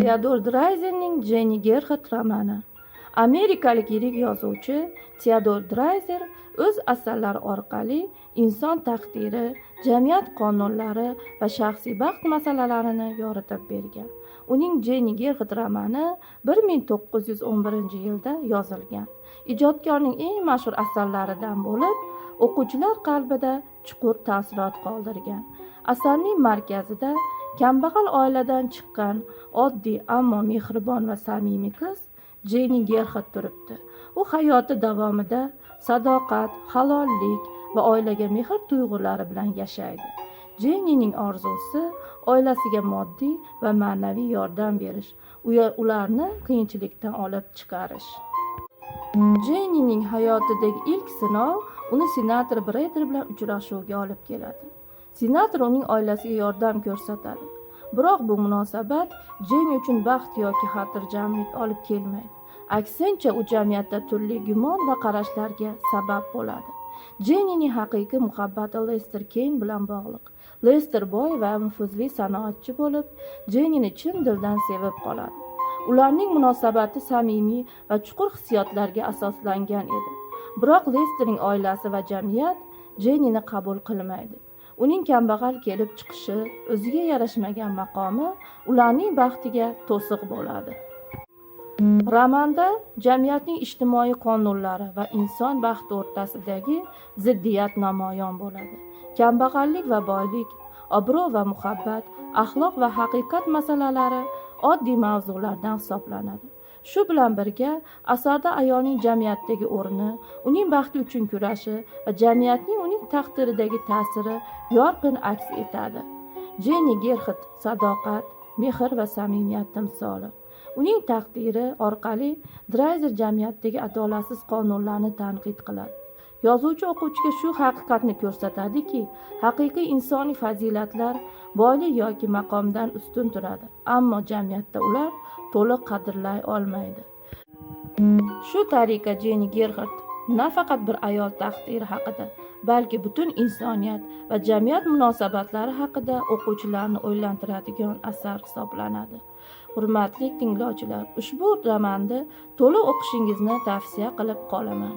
Teodor Dreizerning Jenny Gerhardt romani. Amerikalik yirik yozuvchi Teodor Dreizer o'z asarlari orqali inson taqdiri, jamiyat qonunlari va shaxsiy baxt masalalarini yoritib bergan. Uning Jenny Gerhardt romani 1911-yilda yozilgan. Ijodkorning eng mashhur asarlaridan bo'lib, o'quvchilar qalbida chuqur taassurot qoldirgan. Asarning markazida kambag'al oiladan chiqqan oddiy ammo mehribon va samimiy qiz Jenny Gerhardt turibdi. U hayoti davomida sadoqat, halollik va oilaga mehr tuyg'ulari bilan yashaydi. Jennyning orzusi oilasiga moddiy va ma'naviy yordam berish, ularni qiyinchilikdan olib chiqarish. Jennyning hayotidagi ilk sinov uni senator Breder bilan uchrashuvga olib keladi. Senator uning oilasiga yordam ko'rsatadi. Biroq bu munosabat Jenny uchun baxt yoki xotirjamlik olib kelmaydi. Aksincha, u jamiyatda turli gumon va qarashlarga sabab bo'ladi. Jennyning haqiqiy muhabbati Lester Keyn bilan bog'liq. Lester boy va nufuzli sanoatchi bo'lib, Jennyni chin dildan sevib qoladi. Ularning munosabati samimiy va chuqur hissiyotlarga asoslangan edi. Biroq Lesterning oilasi va jamiyat Jennyni qabul qilmaydi. Uning kambag'al kelib chiqishi, o'ziga yarashmagan maqomi ularning baxtiga to'siq bo'ladi. Romanda jamiyatning ijtimoiy qonunlari va inson baxti o'rtasidagi ziddiyat namoyon bo'ladi. Kambag'allik va boylik, obro' va muhabbat, axloq va haqiqat masalalari oddiy mavzulardan hisoblanadi. Shu bilan birga, asarda ayolning jamiyatdagi o'rni, uning baxti uchun kurashi va jamiyatning uning taqdiridagi ta'siri yorqin aks etadi. Jenny Gerhardt sadoqat, mehr va samimiyat timsoli. Uning taqdiri orqali Dreizer jamiyatdagi adolatsiz qonunlarni tanqid qiladi. Yozuvchi o'quvchiga shu haqiqatni ko'rsatadiki, haqiqiy insoniy fazilatlar boylik yoki maqomdan ustun turadi, ammo jamiyatda ular to'liq qadrlay olmaydi. Shu tariqa Jenny Gerhardt nafaqat bir ayol taqdiri haqida, balki butun insoniyat va jamiyat munosabatlari haqida o'quvchilarni o'ylantiradigan asar hisoblanadi. Hurmatli tinglovchilar, ushbu romanni to'liq o'qishingizni tavsiya qilib qolaman.